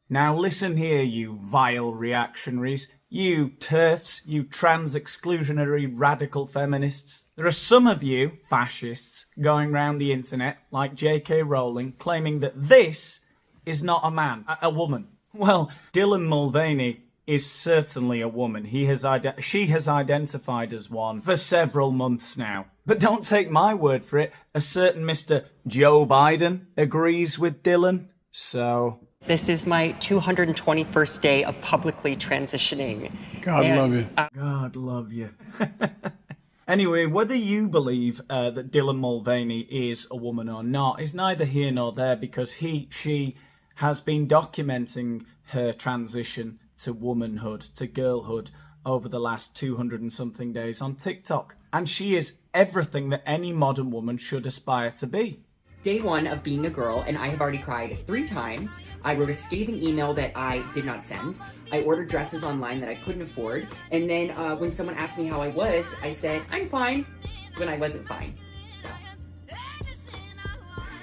Now listen here, you vile reactionaries, you TERFs, you trans-exclusionary radical feminists. There are some of you, fascists, going round the internet, like J.K. Rowling, claiming that this is not a man, a woman. Well, Dylan Mulvaney is certainly a woman. She has identified as one for several months now. But don't take my word for it. A certain Mr. Joe Biden agrees with Dylan, so... This is my 221st day of publicly transitioning. God love you. God love you. Anyway, whether you believe that Dylan Mulvaney is a woman or not is neither here nor there, because she has been documenting her transition to womanhood, to girlhood, over the last 200 and something days on TikTok. And she is everything that any modern woman should aspire to be. Day one of being a girl, and I have already cried 3 times. I wrote a scathing email that I did not send. I ordered dresses online that I couldn't afford. And then when someone asked me how I was, I said, I'm fine, when I wasn't fine. So.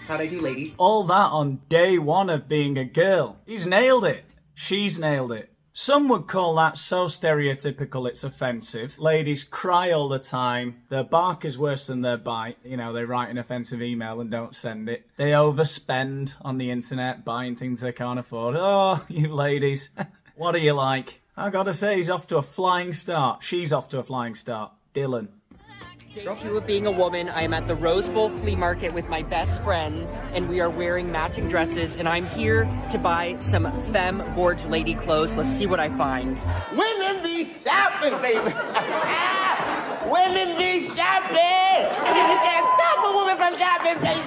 How'd I do, ladies? All that on day one of being a girl. He's nailed it. She's nailed it. Some would call that so stereotypical it's offensive. Ladies cry all the time. Their bark is worse than their bite. You know, they write an offensive email and don't send it. They overspend on the internet buying things they can't afford. Oh, you ladies. What are you like? I gotta say, he's off to a flying start. She's off to a flying start. Dylan. Day 2 of being a woman, I am at the Rose Bowl flea market with my best friend, and we are wearing matching dresses, and I'm here to buy some femme gorge lady clothes. Let's see what I find. Women be shopping, baby. Women be shopping. You can't stop a woman from shopping, baby.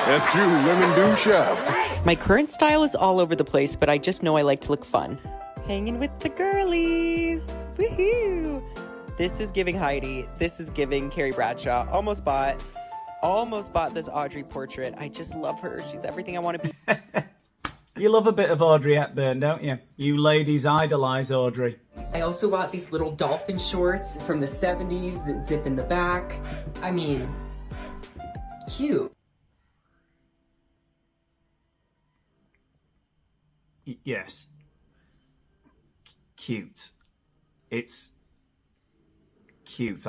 That's true. Women do shop. My current style is all over the place, but I just know I like to look fun. Hanging with the girlies. Woohoo! This is giving Heidi. This is giving Carrie Bradshaw. Almost bought this Audrey portrait. I just love her. She's everything I want to be. You love a bit of Audrey Hepburn, don't you? You ladies idolise Audrey. I also bought these little dolphin shorts from the 70s that zip in the back. I mean, cute. Yes. Cute. It's... cute.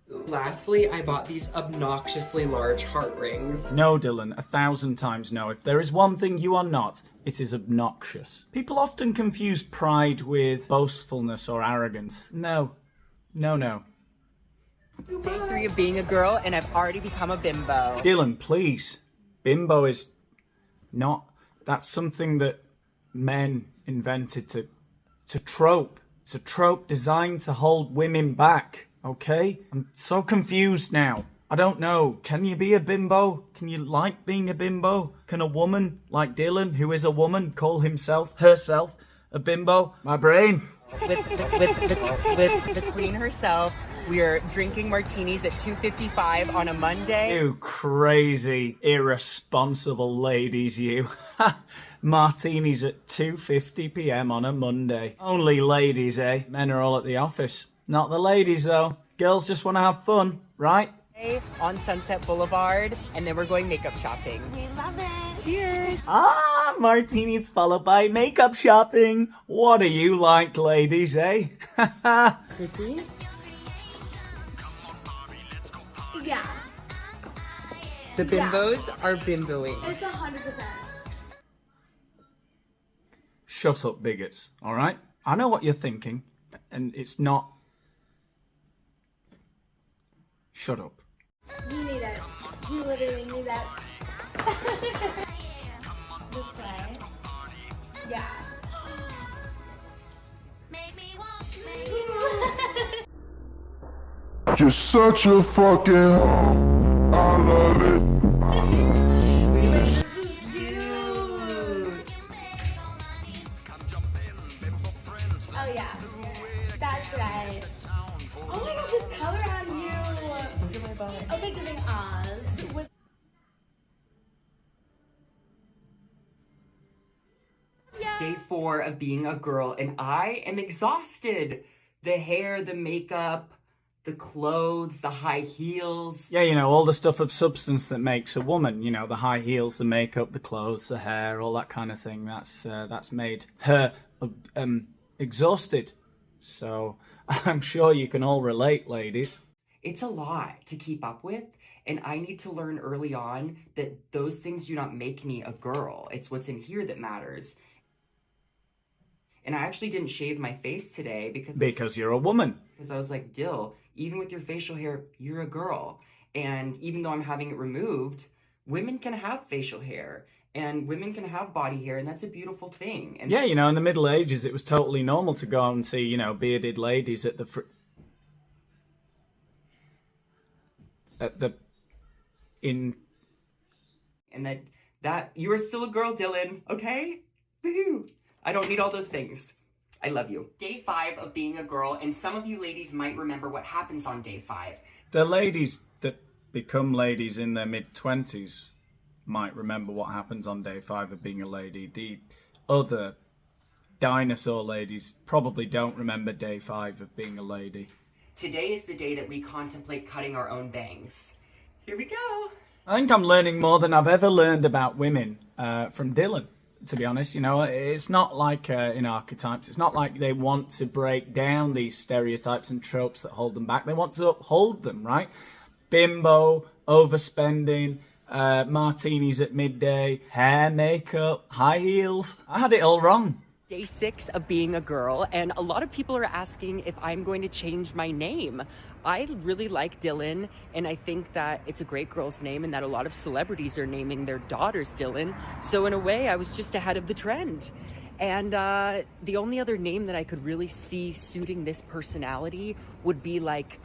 Lastly, I bought these obnoxiously large heart rings. No, Dylan, 1,000 times no. If there is one thing you are not, it is obnoxious. People often confuse pride with boastfulness or arrogance. No. No. Day 3 of being a girl, and I've already become a bimbo. Dylan, please. Bimbo is not... That's something that men invented to trope. It's a trope designed to hold women back, okay? I'm so confused now. I don't know. Can you be a bimbo? Can you like being a bimbo? Can a woman like Dylan, who is a woman, call herself, a bimbo? My brain. With the queen herself, we are drinking martinis at 2:55 on a Monday. You crazy, irresponsible ladies, you. Martinis at 2:50 p.m. on a Monday. Only ladies, eh? Men are all at the office. Not the ladies, though. Girls just want to have fun, right? On Sunset Boulevard, and then we're going makeup shopping. We love it. Cheers! Martinis followed by makeup shopping. What are you like, ladies, eh? Cookies? Yeah. The bimbos are bimboing. It's 100%. Shut up, bigots, alright? I know what you're thinking, and it's not... Shut up. You need it. You literally need that. This way. Yeah. You're such a fucking hoe. I love it. Oh yeah. That's right. Oh my god, this color on you. Look at my butt. Okay, giving Oz. Was Day 4 of being a girl, and I am exhausted. The hair, the makeup, the clothes, the high heels. Yeah, you know, all the stuff of substance that makes a woman. You know, the high heels, the makeup, the clothes, the hair, all that kind of thing. That's made her exhausted. So I'm sure you can all relate, ladies. It's a lot to keep up with, and I need to learn early on that those things do not make me a girl. It's what's in here that matters. And I actually didn't shave my face today because you're a woman. Because I was like, Dill, even with your facial hair, you're a girl. And even though I'm having it removed, women can have facial hair. And women can have body hair, and that's a beautiful thing. And yeah, you know, in the Middle Ages, it was totally normal to go out and see, you know, bearded ladies at the and that you are still a girl, Dylan, okay? Woohoo! I don't need all those things. I love you. Day 5 of being a girl, and some of you ladies might remember what happens on day 5. The ladies that become ladies in their mid-20s might remember what happens on day 5 of being a lady. The other dinosaur ladies probably don't remember day 5 of being a lady. Today is the day that we contemplate cutting our own bangs. Here we go. I think I'm learning more than I've ever learned about women from Dylan, to be honest. You know, it's not like in archetypes. It's not like they want to break down these stereotypes and tropes that hold them back. They want to uphold them, right? Bimbo, overspending, martinis at midday, hair, makeup, high heels. I had it all wrong. Day 6 of being a girl, and a lot of people are asking if I'm going to change my name. I really like Dylan, and I think that it's a great girl's name and that a lot of celebrities are naming their daughters Dylan. So in a way, I was just ahead of the trend. And the only other name that I could really see suiting this personality would be like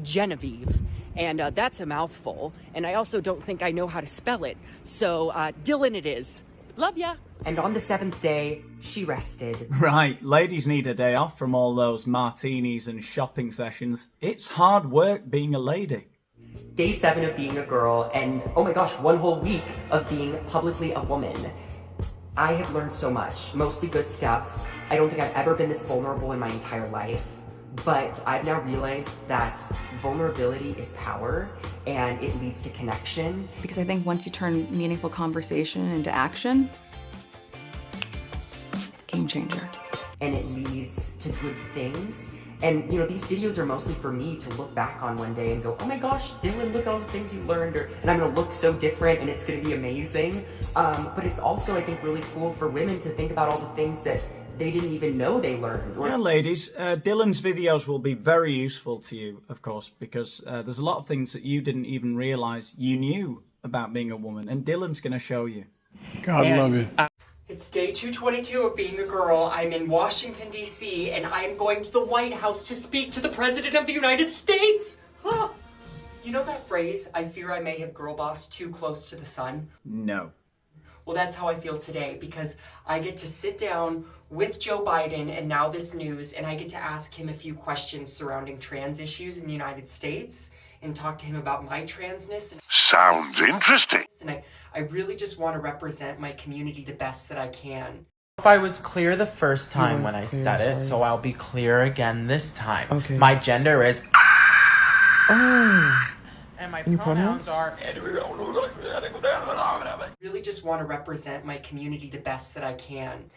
Genevieve. And that's a mouthful. And I also don't think I know how to spell it. So Dylan it is. Love ya. And on the 7th day, she rested. Right, ladies need a day off from all those martinis and shopping sessions. It's hard work being a lady. Day 7 of being a girl, and oh my gosh, 1 whole week of being publicly a woman. I have learned so much, mostly good stuff. I don't think I've ever been this vulnerable in my entire life, but I've now realized that vulnerability is power, and it leads to connection. Because I think once you turn meaningful conversation into action, game changer. And it leads to good things. And, you know, these videos are mostly for me to look back on one day and go, oh my gosh, Dylan, look at all the things you learned, and I'm gonna look so different and it's gonna be amazing. But it's also, I think, really cool for women to think about all the things that they didn't even know they learned. Yeah, ladies, Dylan's videos will be very useful to you, of course, because there's a lot of things that you didn't even realise you knew about being a woman, and Dylan's gonna show you. God love you. It's day 222 of being a girl. I'm in Washington, D.C., and I'm going to the White House to speak to the President of the United States. Ah. You know that phrase, I fear I may have girl bossed too close to the sun? No. Well, that's how I feel today, because I get to sit down with Joe Biden and now this news, and I get to ask him a few questions surrounding trans issues in the United States and talk to him about my transness. Sounds interesting. And I really just want to represent my community the best that I can. If I was clear the first time when I said it, so I'll be clear again this time. Okay. My gender is Oh. and my Any pronouns pronouns? I really just want to represent my community the best that I can.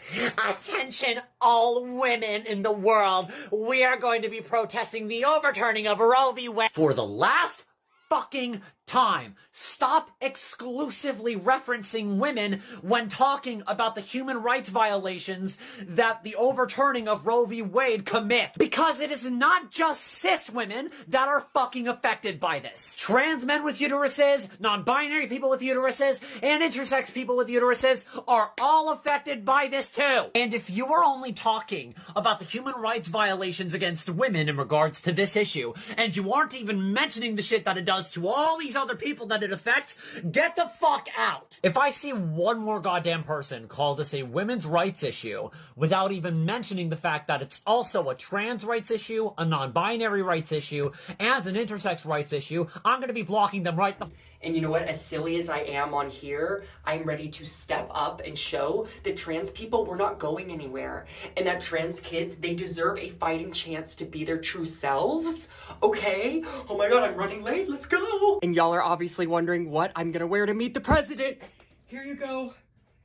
Attention, all women in the world. We are going to be protesting the overturning of Roe v. Wade for the last fucking time. Stop exclusively referencing women when talking about the human rights violations that the overturning of Roe v. Wade commits. Because it is not just cis women that are fucking affected by this. Trans men with uteruses, non-binary people with uteruses, and intersex people with uteruses are all affected by this too. And if you are only talking about the human rights violations against women in regards to this issue, and you aren't even mentioning the shit that it does to all these other people that it affects, get the fuck out. If I see one more goddamn person call this a women's rights issue without even mentioning the fact that it's also a trans rights issue, a non-binary rights issue, and an intersex rights issue, I'm gonna be blocking them right the And you know what? As silly as I am on here, I'm ready to step up and show that trans people, we're not going anywhere. And that trans kids, they deserve a fighting chance to be their true selves. Okay? Oh my god, I'm running late. Let's go. And y'all are obviously wondering what I'm gonna wear to meet the president. Here you go.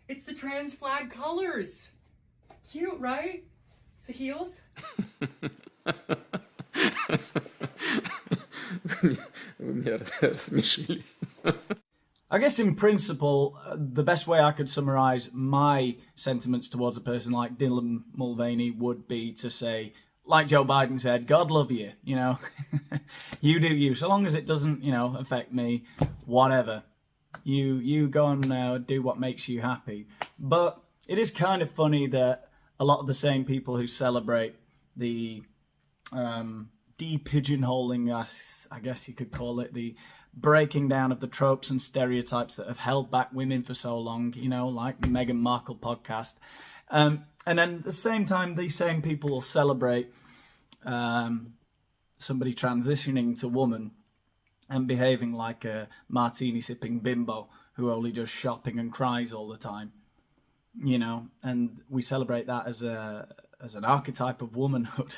It's the trans flag colors. Cute, right? So heels? I guess in principle, the best way I could summarise my sentiments towards a person like Dylan Mulvaney would be to say, like Joe Biden said, God love you, you know. You do you. So long as it doesn't, you know, affect me, whatever. You go and do what makes you happy. But it is kind of funny that a lot of the same people who celebrate the de-pigeonholing, I guess you could call it, the breaking down of the tropes and stereotypes that have held back women for so long, you know, like the Meghan Markle podcast. And then at the same time, these same people will celebrate somebody transitioning to woman and behaving like a martini-sipping bimbo who only does shopping and cries all the time, you know, and we celebrate that as an archetype of womanhood.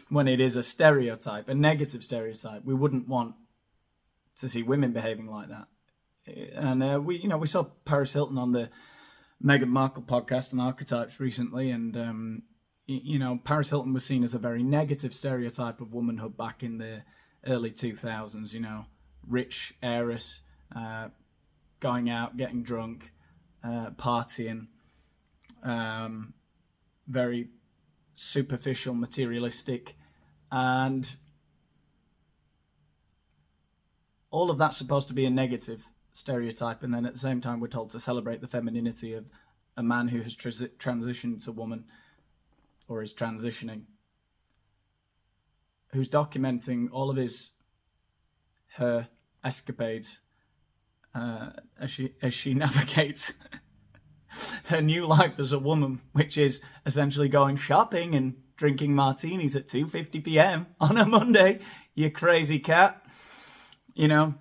When it is a stereotype, a negative stereotype. We wouldn't want to see women behaving like that. And we saw Paris Hilton on the Meghan Markle podcast on archetypes recently, and Paris Hilton was seen as a very negative stereotype of womanhood back in the early 2000s. You know, rich heiress, going out, getting drunk, partying, very superficial, materialistic, and all of that's supposed to be a negative stereotype, and then at the same time we're told to celebrate the femininity of a man who has transitioned to woman, or is transitioning, who's documenting all of her escapades as she navigates her new life as a woman, which is essentially going shopping and drinking martinis at 2:50 p.m. on a Monday, you crazy cat. You know,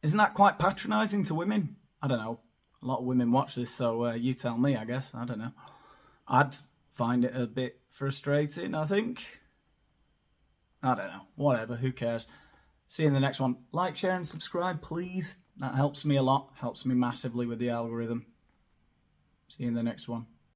isn't that quite patronising to women? I don't know. A lot of women watch this, so you tell me, I guess. I don't know. I'd find it a bit frustrating, I think. I don't know. Whatever, who cares? See you in the next one. Like, share, and subscribe, please. That helps me a lot. Helps me massively with the algorithm. See you in the next one.